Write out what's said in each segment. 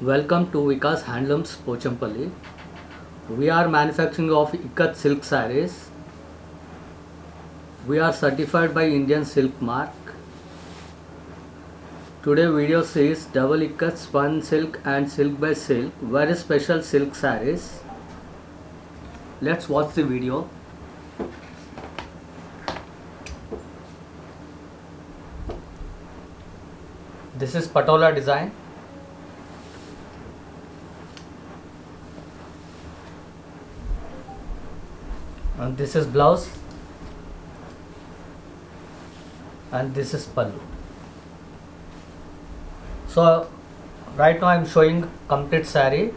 Welcome to Vikas Handlooms Pochampalli. We are manufacturing of Ikat silk sarees. We are certified by Indian Silk Mark. Today video says double Ikat spun silk and silk by silk, very special silk sarees. Let's watch the video. This is patola design. And this is blouse, and this is pallu. So right now I am showing complete saree.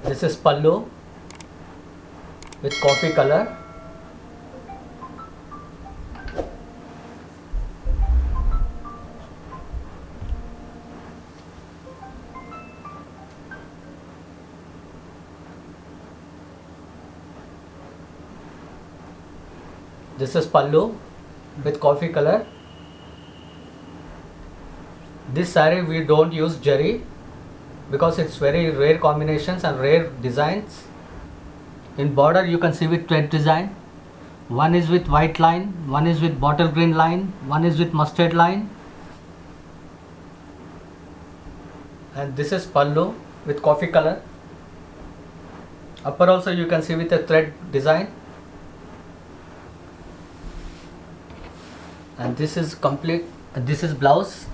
This is pallu with coffee color. This is pallu with coffee color. This saree we don't use jari because it's very rare combinations and rare designs. In border you can see with thread design. One is with white line, one is with bottle green line, one is with mustard line. And this is pallu with coffee color. Upper also you can see with a thread design. And this is complete. This is blouse.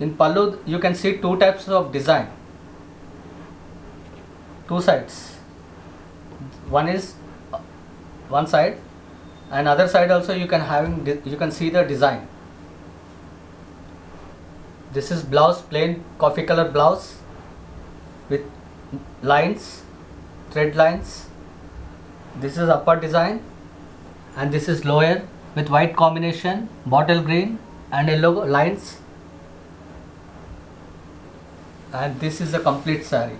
In pallu you can see two types of design, two sides. One is one side, and other side also you can see the design. This is blouse, plain coffee color blouse with lines, thread lines. This is upper design, and this is lower with white combination, bottle green and yellow lines. And this is the complete saree.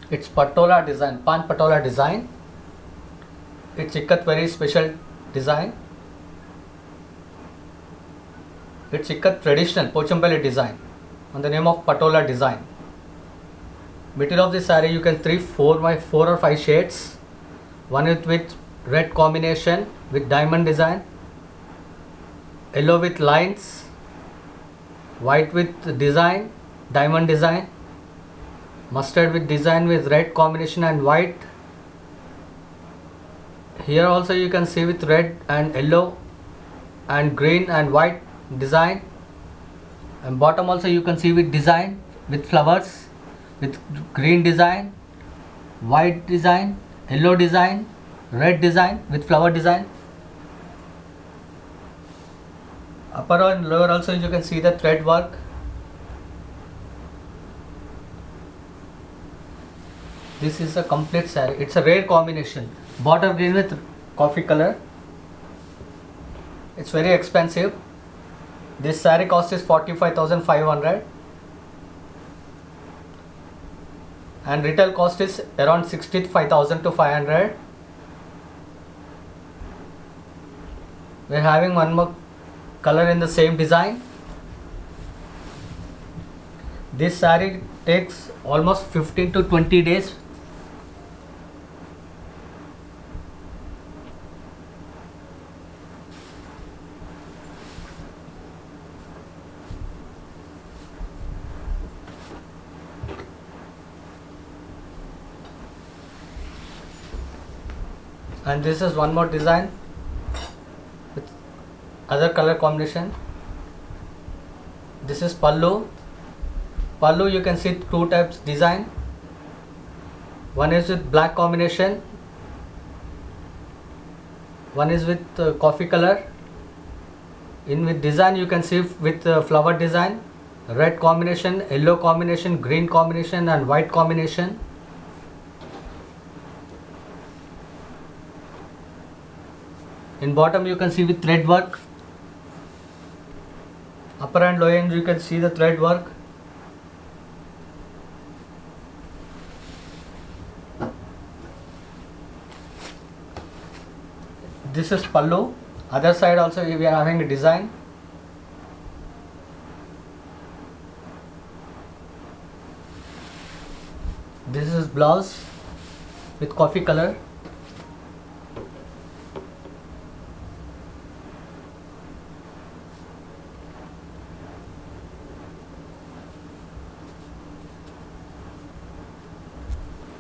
It's patola design, pan patola design. It's ikat very special design. It's ikat traditional Pochampalli design on the name of patola design. Material of this saree you can see 4 or 5 shades. One is with red combination with diamond design, yellow with lines, white with design, diamond design, mustard with design with red combination and white. Here also you can see with red and yellow and green and white design. And bottom also you can see with design with flowers, with green design, white design, yellow design, red design with flower design. Upper and lower also you can see the thread work. This is a complete saree. It's a rare combination. Bottle green with coffee color. It's very expensive. This saree cost is 45,500 and retail cost is around 65,000 to 500. We're having one more color in the same design. This saree takes almost 15 to 20 days. And this is one more design with other color combination. This is pallu. Pallu you can see two types design. One is with black combination, one is with coffee color. In with design you can see with flower design, red combination, yellow combination, green combination and white combination. In bottom you can see with thread work. Upper and lower end you can see the thread work. This is pallu. Other side also we are having a design. This is blouse with coffee color.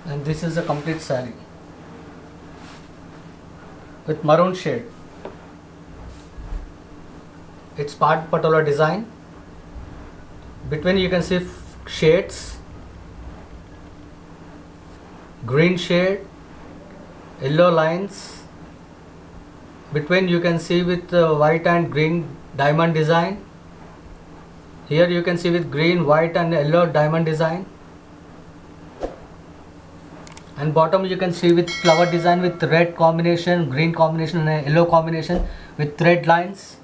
And this is a complete saree with maroon shade. It's part patola design. Between you can see shades, green shade, yellow lines. Between you can see with white and green diamond design. Here you can see with green, white and yellow diamond design. And bottom you can see with flower design with red combination, green combination and yellow combination with thread lines.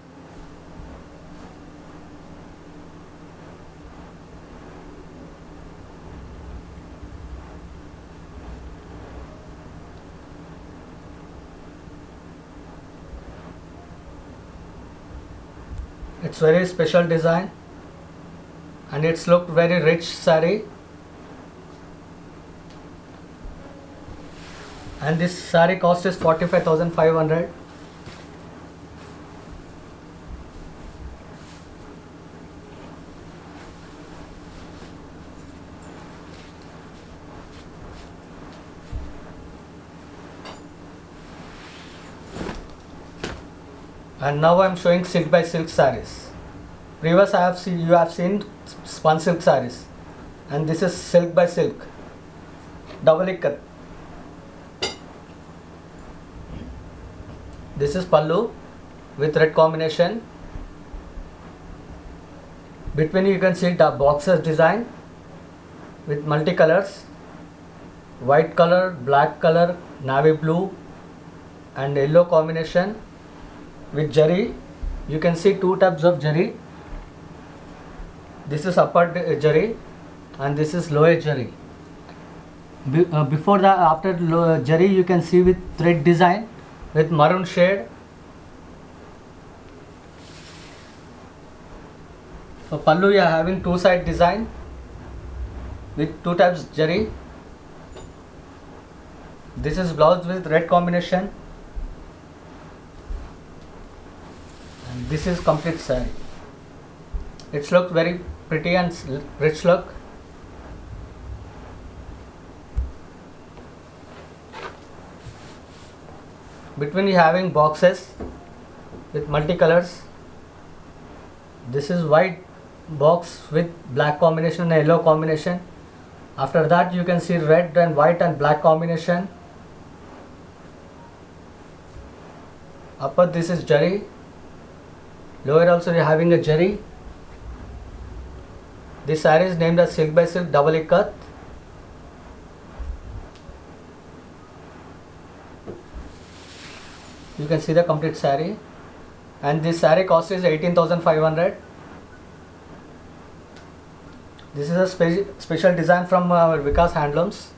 It's very special design and it's looked very rich saree. And this saree cost is 45,500. And now I am showing silk by silk sarees. Previous you have seen spun silk sarees, and this is silk by silk, double ikat. This is pallu with red combination. Between you can see the boxes design with multicolors, white color, black color, navy blue and yellow combination with jari. You can see two types of jari. This is upper jari and this is lower jari. Before the after jari you can see with thread design with maroon shade. For pallu you are having two side design with two types jari. This is blouse with red combination. And this is complete saree. It's looked very pretty and rich look. Between you having boxes with multicolors. This is white box with black combination and yellow combination. After that you can see red and white and black combination. Upper this is jari. Lower also you are having a jari. This saree is named as silk by silk double ikat. You can see the complete saree, and this saree cost is 18,500. This is a special design from our Vikas Handlooms.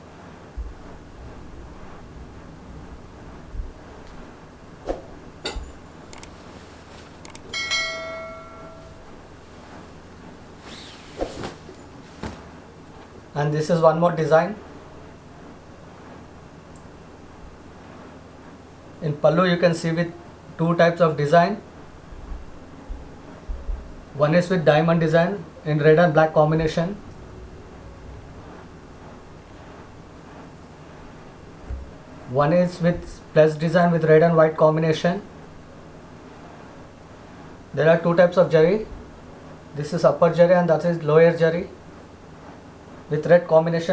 And this is one more design. In pallu you can see with two types of design. One is with diamond design in red and black combination. One is with plus design with red and white combination. There are two types of jari. This is upper jari and that is lower jari with red combination.